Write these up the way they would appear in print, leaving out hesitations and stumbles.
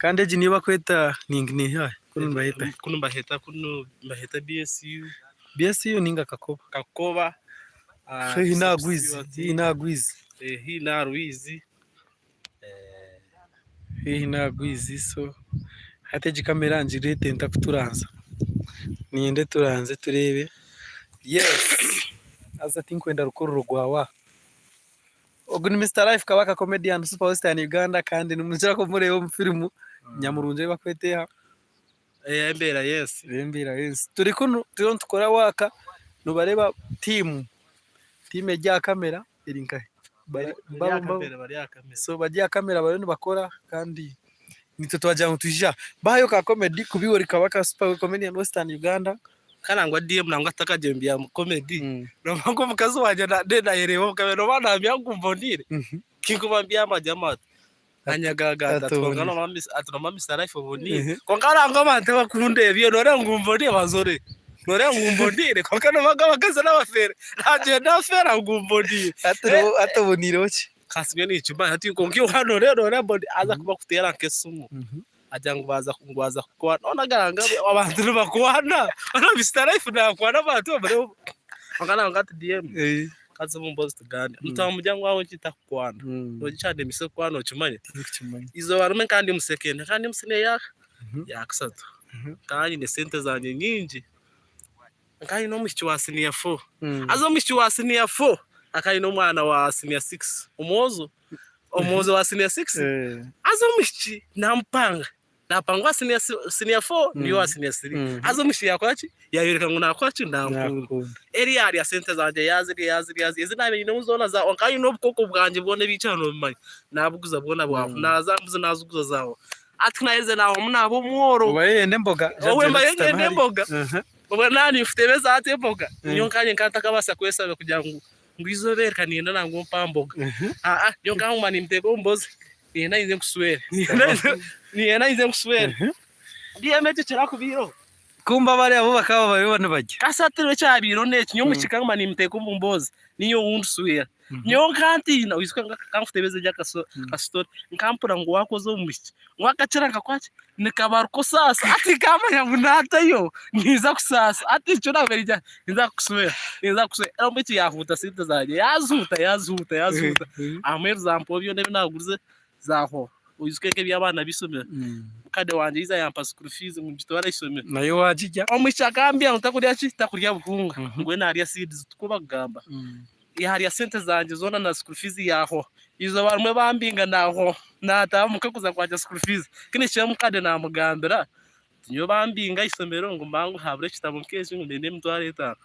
kandi eji niba kweta ningi hayi kuno mbaheta BSU ninga kakoba hii nagwizi so hateji kamera njire tenta kuturanza ninde turanze turebe yes aza tinkwenda rukuru rugwawa oguni Mr Life kabaka comedian superstar in Uganda kandi numujira ko murebo mu filmu nyamurunje bakweteha Mbera yes turi kuno tukora waka nubareba team ejya kamera iri nkahe so bajya kamera bari bakora kandi nitwe twajya tujya bayo ka comedy kubiwori kabaka super comedian Western Uganda karangwa DM nangwa atakajembya comedy nomango mukazi wanje na yerewo kamera bana byangumva ndire kikubambya amajama anyagaga twongana mama Mr Life obonire konkaranga abantu bakunde byo nore ngumva ndi bazore nore ngumva ndire konkana bagaza n'abafere ntaje ndafera ngumva ndire atabonire oki kasibye n'icuma hati konki hano rero body aza kuba kutera kesumu ajya ngwaza kwa none garanga abantu bakwana ana Mr Life nakwana abantu bare ngana ngati DM kaza mumbozi tugane mutamujyango wawe kitakwana no gicande mise kwano kimanye izo barume kandi musekene kandi musine yakasatu kandi ne sente zanye nyingi kandi no mushiki wa senior 4 azo mushiki wa senior 4 akayi no mwana wa senior 6 umuzo wa senior 6 azo mushiki nampanga napangwa senior 4 niyo wa senior 3 azo mushiki yakwachi yayereka ngo nakwachi ndamukunda area ya sente zanje yazi nabe nyine muzona za onkayi no bukoko bwanje bwone bicano bimanyi nabuguza bwona bwafu nazambuze nazuguza zawo ati naize nawo munabo mworo bayende mboga oyende mboga Oba nani ufite beza ate mboga niyo kanye nkataka basa kwesa kugira ngo ngwizobere kanenda nango mpamboga yo kama ni mtego mbozi nienda inze kuswera nienda inze kuswera ndiye mete cyera kubiro kumba bari abo bakaba babibona bajya kasatire cyabiro neki nyo mushikanga ni mtego mbozi niyo unduswera nyo kantina wisika kamfite beza jya kastori nkampura ngo wakoze umushyi wakaciranga kwaci nikabaruko sasa ati kama yabunata yo niza kusasa ati cyo naberija niza kuswera ambici yahuta site zaje yazuta amwe example byo nebe naguze zaho uyiskeke byabana bisomera kade wanje iza yampa school fees mu gitwara isomera nayo wajija omushakambya utakurya ki takurya buhunga ngwe nariya seeds tukubagamba hariya sente zanje zona na school fees yaho izo barumwe bambinga naho nata mukakuza kwaje school fees kini cyo mukade na mugambira nyo bambinga isomero ngo mbangu habure kitabo keshi ngo ndende mutware ta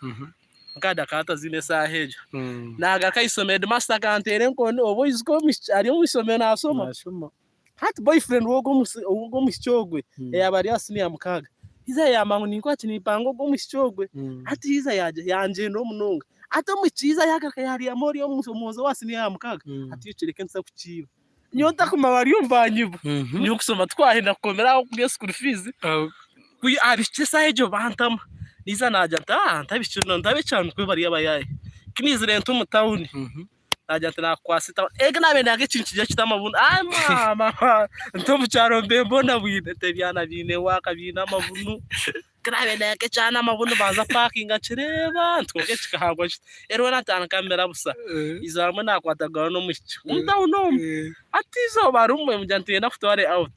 kada kata zine sahejo naga kaisomero master kantere nkone obo iziko ari mu isomero nasoma hati boyfriend wogo mushogwe yabari asini ya mukaga iza yamangu ninkwati nipango go mushogwe hati iza yanje no mununga ato muchiza yakaka yari amori yo musomozo wasini ya mukaga ati yicereke nsa kukiba nyota kumabari yo mbanyibu nyo kusoma twahenda komera ku school fees kuyi abice sahejo bantama niza najya ntabicyo ndabecana kwe bari yabayaye kinizire nto mu town najya nakwasita ega nabe nage cincije kitamabuna mama nto mu cyaro mbona bwite byana bine wakabina amabunu krabe nage cyana amabunu baza parking acireba twoge kikahagwa ero natana kamera busa izamwe nakwataga no mucyo umtawuno atizo barumwe mujyantiye nakutware out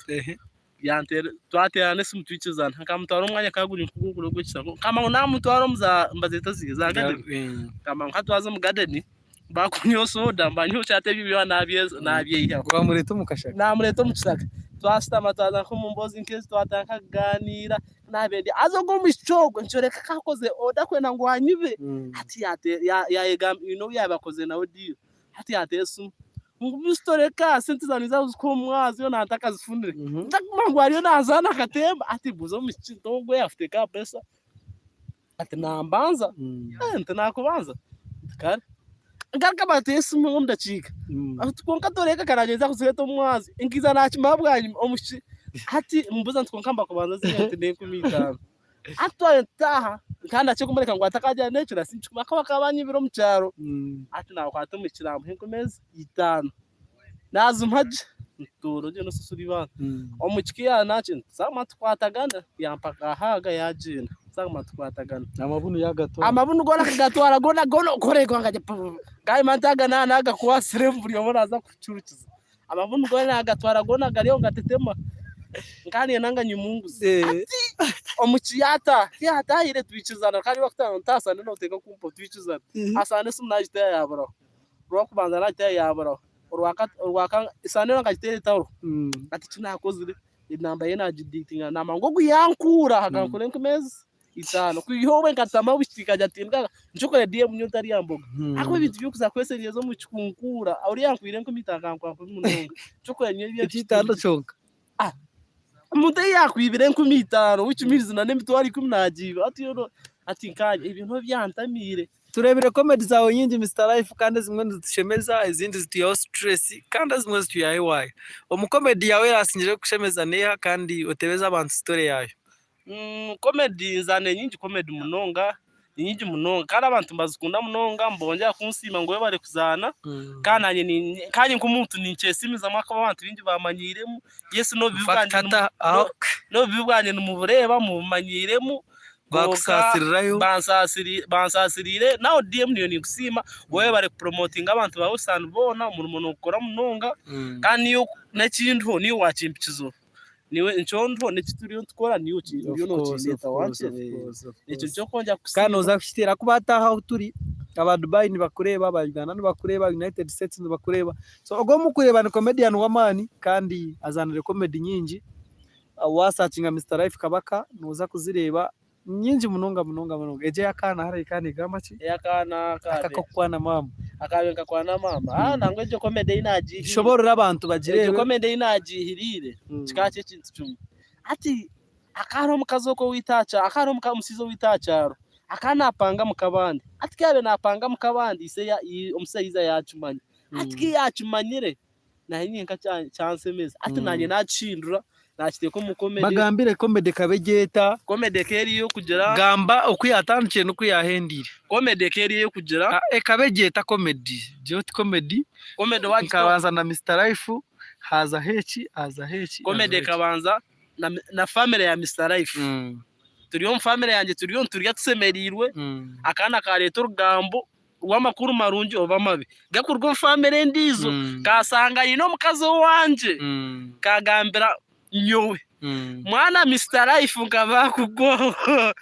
yantere twateyane simutwicizana nkamutwara umwanya kaguri kuguguro gukisako kama namutwara mbazeta zigazagade kama nkatwaza mu garden bakunyo soda mbanyo cyate bibyo nabye yaho bamureto mukashaka namureto mukisaka twasta mataza ko mumbozi nkezi twatanka ganira nabedi azogo mushogwe ncoreka kakoze oda kwena ngo anyibe ati yate ya egam yabakoze nawe dio ati yate su Mustoreka sente zaniza uziko mwazi yo nataka zifundire ndakumangwa ariyo nazana katemba ati buzo michintongo yafite ka pesa ati nambanza ntakubanza kare ngarka batese mu ndacika atukonka toreka karageza kuzeto mwazi ingiza nakimabwanyi omushi ati mbuza ntikonkamba kubanza zinte nekumita atwaye taha kandi ace kumureka ngo atakajya necura sinchuma ko bakabanye biro mu cyaro ati nakwata mu kirambo hinkomeza 5 nazumpaje ntoro je no susuri bana omuchiki ya nache sama twatagana yampaka haga yajina sama twatagana amabunu yagato amabunu gona kagatwara gona kore kwangaje gai mantaga naga kuwa sirembu yobona aza kucurukiza amabunu gona agatwara gona gariyo ngatetema ngani nanga nyumungu omuchiyata yatahire twicizana kandi bakutana ntasane no teka kumpo twicizana asane sumnajite yabaro rwakubanza najite yabaro urwaka isane nangajite tawro ati kinakozire inamba yena jiditinga namango guyankura hagankure nkimezi itano kuyihowe ngatama bishika jatinga nchoko DM nyotari yamboga akwe bitu byokuza kwesenyezo mu chikunkura auri yankwire nkumitanga kwa munonga nchoko yenye bitando chonka umuntu yakwibire 15 wicimiriza na nemitwari 10 ati yo ati nkanye ibintu byantamire turebere comedy zawe nyingi Mr Life kandi zimwe zitushemeza izindi zituyaho stress kandi zimwe zituyahiwaye omukomedi yawe yasinyire kushemeza neha kandi otebeza abantu story yayo comedy zane nyingi comedy munonga nyingi munonga kandi abantu bazikunda munonga mbonja kunsima ngo bare kuzana kananye ni kanye nk'umuntu nincesimiza mwaka abantu bingi bamanyiremo Yesu no bivuganye no bivuganye mu bureba mu manyiremo bakusasirirayo bansasirire naho DM niyo nikusima wowe bare promoting abantu bawe sanbona umuntu ukora munonga kandi yo nakintu niyo wachimpikizo niwe nchondo nekituriyo tukora niyo kintu no kineta wanje nicyo cyo konja kusima kandi uza kushitira kubataha uturi aba Dubai ni bakureba aba Uganda ni bakureba United States ni bakureba so ogo mukureba ni comedian wamani kandi azanire comedy nyingi wasacinga Mr Life Kabaka nuza kuzireba nyingi munonga eje yakana hari kandi gamachi yakana akakokwana mama akabenga kwana mama nangwe je comedy inaji shoborera abantu bagirebe comedy inaji hirire kikache kintu cyumwe ati akaro mukazoko witacha akaro mukamusizo witacharo akana panga mukabandi ati kabe napanga mukabandi ise ya umusayiza yacumanye ati yacumanyire na nyinka chance meza ati nanye nacindura nakite ko mu comedy bagambire comedy kabegeta comedy keri yo kugira gamba okuyatandukye no kuyahendire comedy keri yo kugira kabegeta comedy joti comedy wakabanza na Mr Life haza hechi comedy kabanza na family ya Mr Life turiyo family yanjye turiyo turya tusemerirwe akana ka leta rugambo wamakuru marungi obamabe gakurwa family ndizo kasanga ino mukazo wanje kagambira nyowe mwana Mr Life ngaba kugo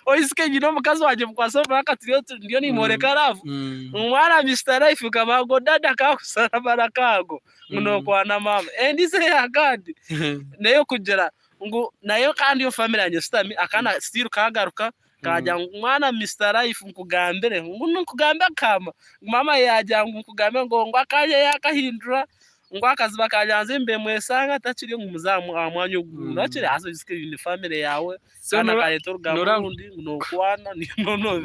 oisike nyino mukazi waje mukwaso baka turiyo ni moreka rafu mwana Mr Life ngaba go dada kakusara barakago muno kwana mama endise yakandi nayo kugera ngo nayo kandi yo family yanjye stami akana still kagaruka kajya mwana Mr Life nkugambire ngo nkugambe kama mama yajya nkugambe ngo akaje yakahindura ngo akazi bakajyanze mbe mwesanga takiri nkumuzamu amwanyo guracire aso isike ni family yawe kana kaleto rugamundi no kwana ni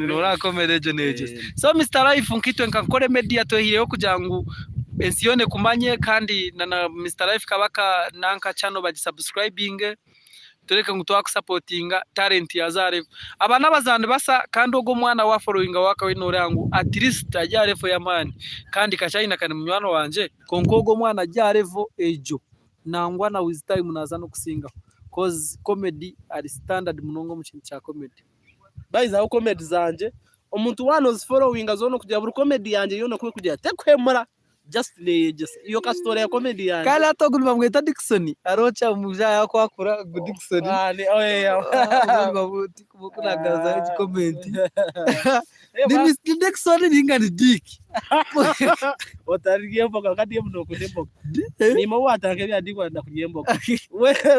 no komereje neje so Mr Life nkitwe nkakore media tohireho kujangu pensione kumanye kandi na Mr Life Kabaka nanka channel bagisubscribing tureke ngo twakusupportinga talent ya Zarevo abana bazande basa kandi ogo mwana wa following waka winore yangu at least ajarevo ya mani kandi kachayina kane munywano wanje konkogo mwana ajarevo ejo nangwa na with time naza no kusinga cause comedy are standard munongo mu kintu cya comedy baiza comedy zanje omuntu wano's following azono kujya buri comedy yanje yo nakwe kujya tekwemura just iyo ka story ya comedy yanje kala atogulu bamweta Dickson arocha umuja yako akura Dickson oya babuti kubukuna gaza comment ni Dickson ningani Dick otariye mboga kadi mnoko demboga ni mawa atange adikwa na kujemboga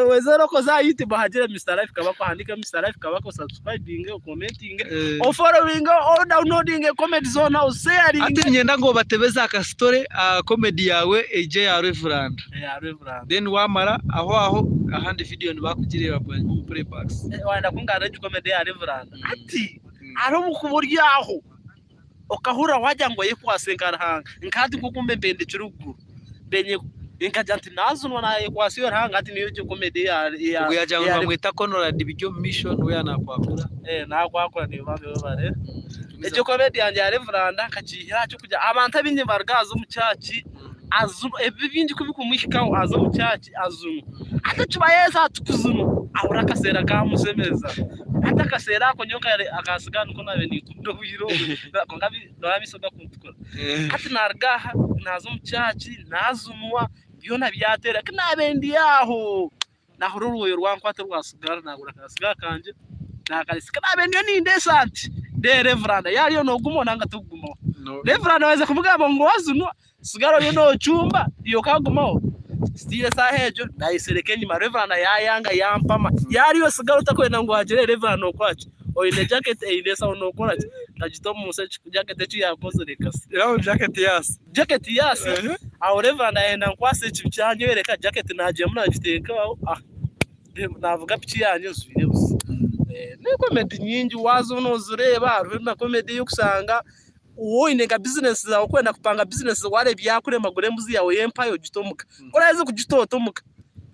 we zero ko za YouTube hajira Mr Life Kabako handika Mr Life Kabako subscribing commenting o following o downloading comment zone au sharing ati nyenda ngo batebeza ka story comedy yawe AJ ya Reverend then wamara aho ahandi video nibakugirira mu playbacks wanda kungana comedy ya Reverend ati aro mukuburya aho okahura wajya ngo yekwasenkara hanga nkati kukumbe mbende cyurugu benye inkajanti nazunwa na yekwasiyo hanga ati niyo cyo comedy ya ubwo yajya bamwita Conrad Bijyo mission we yanakwakura nakwakura ni bamwe bare icyo comedy yanjye ya Reverend akakihira cyo kujya abantu abinye bargazo mu cyaci azuno ebibindi kubikumwishikaho azo muchachi azuno atachibayeza atukuzunu ahura akasera kamusemeza ata akasera ako nyoka akasigana uko nabe nikundo biro kongabi nabisoga kuntukora ati nargaha nazo muchachi nazunwa byona byatera kinabendi yaho nahura uruyo rwankwata rwasigara nagura akasigara kanje nakalisika nabendi ninde santi de reveranda yariyo nogumona ngatugumo reveranda weze kumugamba ngo wazunwa sigaro yo no chumba iyo kagumaho stile sahejo nayisereke nyuma reveranda yayanga yampama yariyo sigaro takwenda ngo hagere reveranda okwacho oine jacket ine sa unokora tajito musechi jacket echi yakoze rekasi yaho jacket yasi aho reveranda yenda nkwase cyanje yereka jacket naje muna giteka navuga pichi yanyu zubire busa ne comedy nyingi wazo nozureba hari na comedy yo kusanga uwo inenga business zawe kwenda kupanga business ware byakure magure muzi yawe empire gitomuka uraze kugitotomuka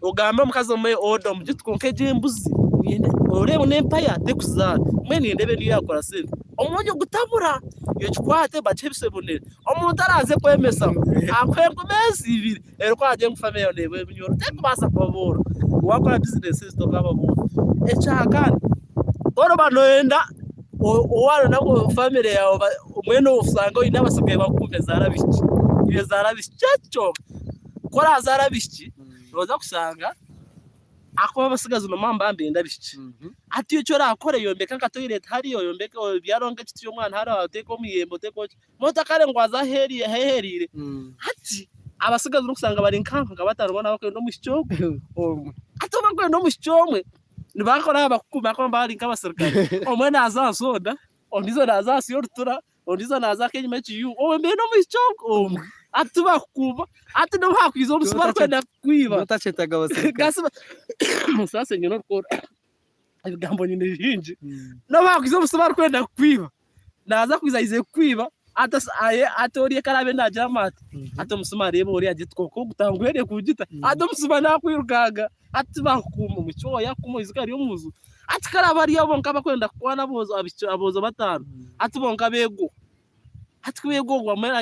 ugamba mukazo me order mu gitkonke jembuzi yende urebe ne empire de kuzana mwene ndebe niyo yakora sente omonyo gutabura iyo chikwate bachebise bonere omuntu araze kwemesa akwego mezi ibiri kwaje ngufame yo nebe binyoro tekubasa kubabura wakora business zitokaba bo echakana oro banoenda owaro nabo family yawe umwene usanga ina basigaye bakumve zarabiki iyo zarabiki cyacho kora zarabiki roza kusanga ako basigaza no mamba mbenda biki ati yo cyora akore yombeka nka toilet hari yo yombeka byaronga kiti yo mwana hari ateko muyembo teko mota kare ngwaza herire ati abasigaza no kusanga bari nkanka batarubona bakwe no mushicyoko atoma kwe no mushicyomwe nibakora abakuma ko bari nk'abasirikare omwe naza soda ondizo naza siyortura ondizo naza kenye mechi yu omwe no mushicyoko atuba kuba ati no hakwizo musumara kwenda kwiba utachetaga abasirikare sasa nyino ko ibigambo nyine hinje no hakwizo musumara kwenda kwiba naza kwiza kwiba atoriye karabe nagira mate musumara yebo uri agitko ko gutangwere kugita musumara nakwirukaga bakuma mu cyoya kumuzika yo muzu karaba ari yabo nkaba kwenda kwana abozo batanu bonka bego bego gwamera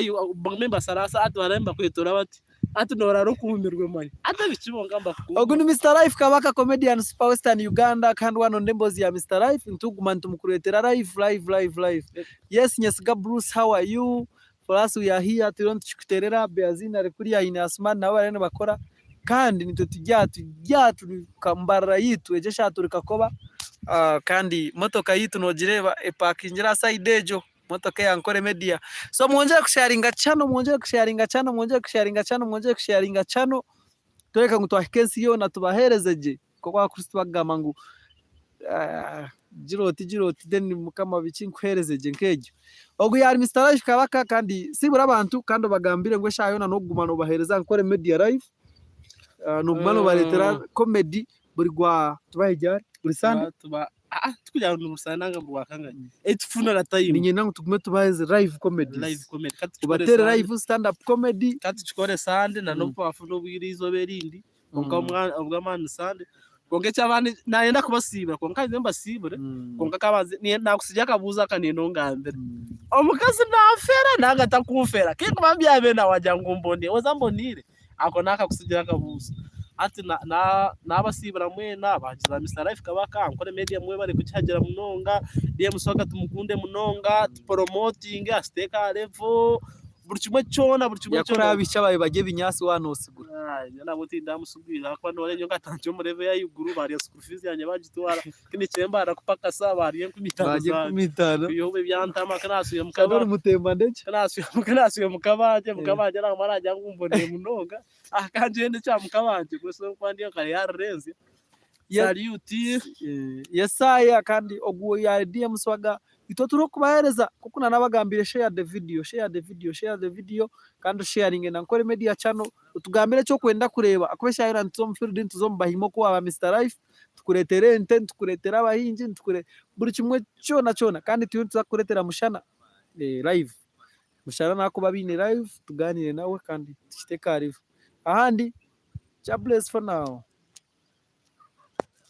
member sarasa baremba kwetora bati nora rukumirwe mari bikibonga mbakuma ogu ni Mr Life kabaka comedian superstar in Uganda kandi wano ndembozi ya Mr Life ntuguma ntumukuretera live. Yes Nyesiga Bruce, how are you? For us we are here tukuterera Beazina rekuri ya ine Asman na barene bakora kandi nitwe tujya tukambara yitu ejesha turikakoba kandi motoka yitu nogireba epakingira side ejo motoka ya Nkore Media. So mwongere kusharinga channel tureka ngo twakensi yo na tubaherezeje ko kwa Kristo bagama ngo jiroti den mukama biki nkwerezeje nkejo ogu yari Mr Life kabaka kandi sibura abantu kandi bagambire ngo shayo na no gumano bahereza Nkore Media live nugumano baretera comedy buri gwa tubahejya buri sande tukujya mu rusananga mu wakanganye etufuna la time ninye nangu tugume tubaheze live comedy ubatere live stand up comedy kati chikore sande na no pafu no bwirizo berindi ubwa man sande konge cyabandi nayenda kubasiba konka nzemba sibure konka kabazi ni nakusijya kabuza kanino ngambere omukazi nafera nanga takufera kiko bambya bena wajya ngumbone ozambonire ako naka kusijya kabuza ati nabasibira mwena bagiza Mr Life kabaka Nkore Media mwe bari kucyagera munonga die musoka tumukunde munonga promoting asteka level buri kimwe cyona yakora bicabaye baje binyasi wano sigura nabo tinda musubira kwa none nyo gatanjo mureve ya yuguru bari school fees yanye bagitwara kini cyemba arakupaka sabari kumitana yobe byantama kanasuye mukaba mutemba ndetse kanasuye mukabanje na marajya ngumbone munonga kanje nde cya mukabanje gusa kwandi yakari yarenze salute yesaya kandi oguo ya DM swaga ito turo kubahereza kuko nanabagambire share the video kandi sharing na Nkore Media channel utugambire cyo kwenda kureba akubesha ira nzomfield ntuzomba ko aba Mr Life tukuretere intent tukuretera abahinji buri kimwe cyona kandi tuzakuretera mushana live mushana nako babine live tuganire nawe kandi tukite karifu ahandi. God bless for now.